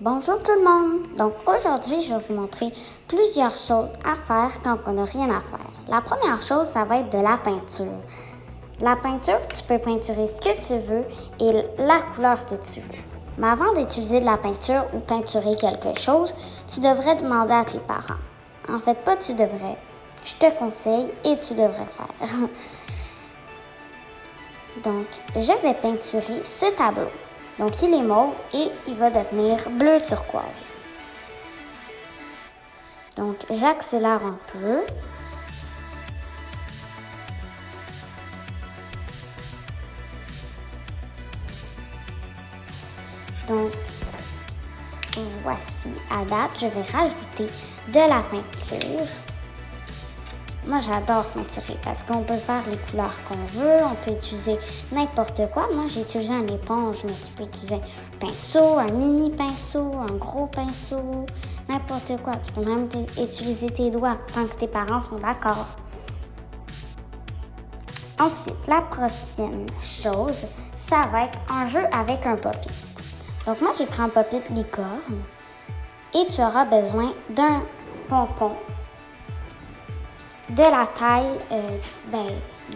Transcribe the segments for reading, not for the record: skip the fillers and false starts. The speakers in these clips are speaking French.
Bonjour tout le monde! Donc aujourd'hui, je vais vous montrer plusieurs choses à faire quand on n'a rien à faire. La première chose, ça va être de la peinture. La peinture, tu peux peinturer ce que tu veux et la couleur que tu veux. Mais avant d'utiliser de la peinture ou peinturer quelque chose, tu devrais demander à tes parents. En fait, pas tu devrais. Je te conseille et tu devrais le faire. Donc, je vais peinturer ce tableau. Donc, il est mauve et il va devenir bleu turquoise. Donc, j'accélère un peu. Donc, voici à date, je vais rajouter de la peinture. Moi, j'adore peinturer parce qu'on peut faire les couleurs qu'on veut, on peut utiliser n'importe quoi. Moi, j'ai utilisé une éponge, mais tu peux utiliser un pinceau, un mini pinceau, un gros pinceau, n'importe quoi. Tu peux même utiliser tes doigts tant que tes parents sont d'accord. Ensuite, la prochaine chose, ça va être un jeu avec un pop-it. Donc, moi, j'ai pris un pop-it licorne et tu auras besoin d'un pompon de la taille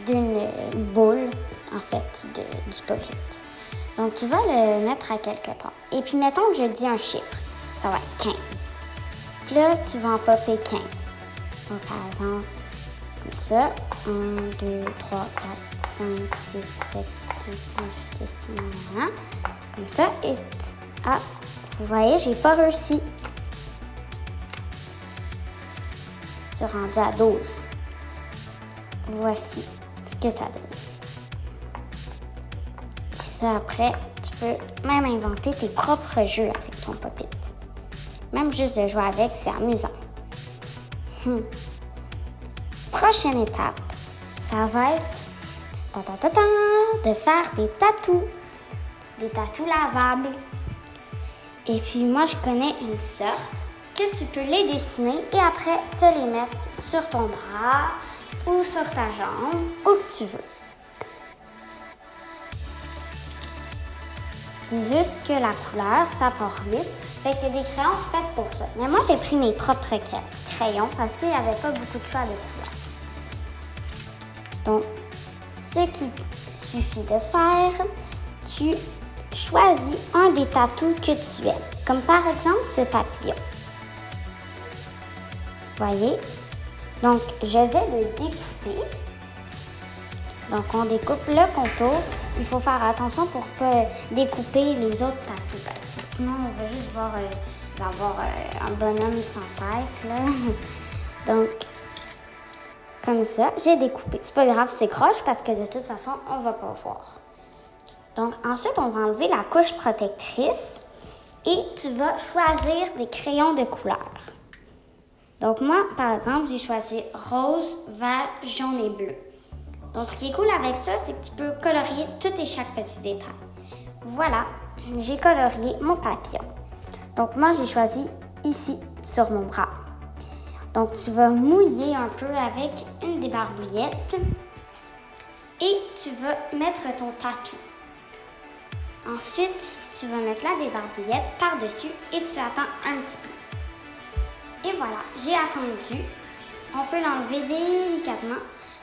d'une boule, en fait, du pop-it. Donc, tu vas le mettre à quelque part. Et puis, mettons que je dis un chiffre. Ça va être 15. Puis là, tu vas en popper 15. Donc, par exemple, comme ça. 1, 2, 3, 4, 5, 6, 7, 8, 9, 10, 11, comme ça. Et vous voyez, j'ai pas réussi. Je suis rendue à 12. Voici ce que ça donne. Et ça, après, tu peux même inventer tes propres jeux avec ton pop-it. Même juste de jouer avec, c'est amusant. Prochaine étape, ça va être de faire des tatous. Des tatous lavables. Et puis moi, je connais une sorte que tu peux les dessiner et après te les mettre sur ton bras ou sur ta jambe, où que tu veux. C'est juste que la couleur, ça part vite. Fait qu'il y a des crayons faits pour ça. Mais moi, j'ai pris mes propres crayons parce qu'il n'y avait pas beaucoup de choix de couleurs. Donc, ce qu'il suffit de faire, tu choisis un des tatous que tu aimes. Comme par exemple ce papillon. Voyez? Donc, je vais le découper. Donc, on découpe le contour. Il faut faire attention pour ne pas découper les autres tatous parce que sinon, on va juste voir un bonhomme sans tête. Là. Donc, comme ça, j'ai découpé. C'est pas grave, c'est croche parce que de toute façon, on va pas voir. Donc, ensuite, on va enlever la couche protectrice et tu vas choisir des crayons de couleur. Donc, moi, par exemple, j'ai choisi rose, vert, jaune et bleu. Donc, ce qui est cool avec ça, c'est que tu peux colorier tout et chaque petit détail. Voilà, j'ai colorié mon papillon. Donc, moi, j'ai choisi ici, sur mon bras. Donc, tu vas mouiller un peu avec une débarbouillette et tu vas mettre ton tatou. Ensuite, tu vas mettre la débarbouillette par-dessus et tu attends un petit peu. Et voilà, j'ai attendu. On peut l'enlever délicatement.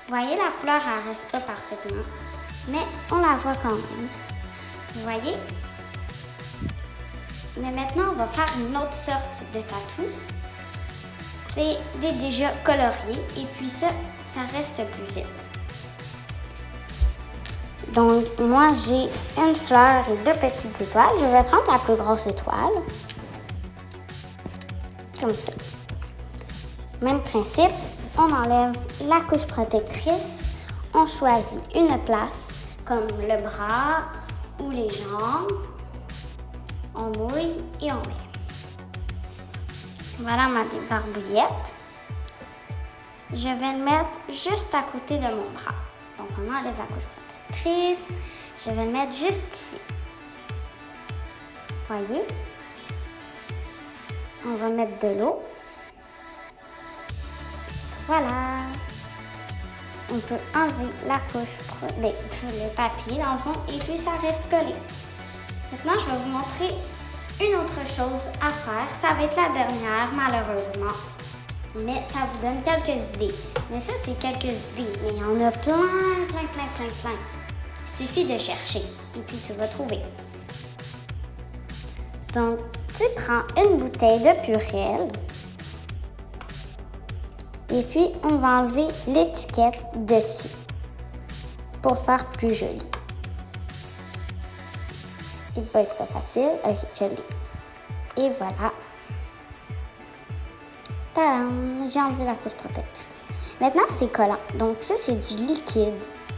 Vous voyez, la couleur, elle reste pas parfaitement, mais on la voit quand même. Vous voyez? Mais maintenant, on va faire une autre sorte de tatou. C'est déjà colorié et puis ça reste plus vite. Donc, moi, j'ai une fleur et 2 petites étoiles. Je vais prendre la plus grosse étoile. Comme ça. Même principe, on enlève la couche protectrice. On choisit une place, comme le bras ou les jambes. On mouille et on met. Voilà ma débarbouillette. Je vais le mettre juste à côté de mon bras. Donc, on enlève la couche protectrice. Je vais le mettre juste ici. Voyez? On va mettre de l'eau. Voilà. On peut enlever la couche, le papier dans le fond, et puis ça reste collé. Maintenant, je vais vous montrer une autre chose à faire, ça va être la dernière malheureusement, mais ça vous donne quelques idées. Mais ça, c'est quelques idées, mais il y en a plein. Il suffit de chercher et puis tu vas trouver. Donc, tu prends une bouteille de Purell et puis on va enlever l'étiquette dessus pour faire plus joli. Et ben, c'est pas facile. Ok, je l'ai. Et voilà. Tadam! J'ai enlevé la couche protectrice. Maintenant, c'est collant. Donc, ça, c'est du liquide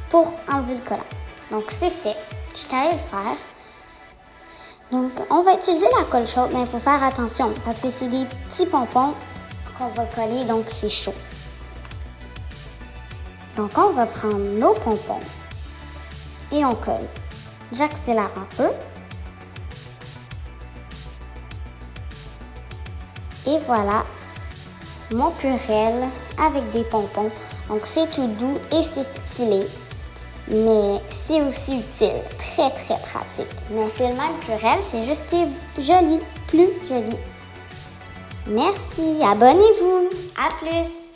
pour enlever le collant. Donc, c'est fait. Je suis allée le faire. Donc, on va utiliser la colle chaude, mais il faut faire attention parce que c'est des petits pompons qu'on va coller, donc c'est chaud. Donc, on va prendre nos pompons et on colle. J'accélère un peu. Et voilà mon Purell avec des pompons. Donc, c'est tout doux et c'est stylé. Mais c'est aussi utile. Très, très pratique. Mais c'est le même Purell, c'est juste qu'il est joli. Plus joli. Merci. Abonnez-vous. À plus.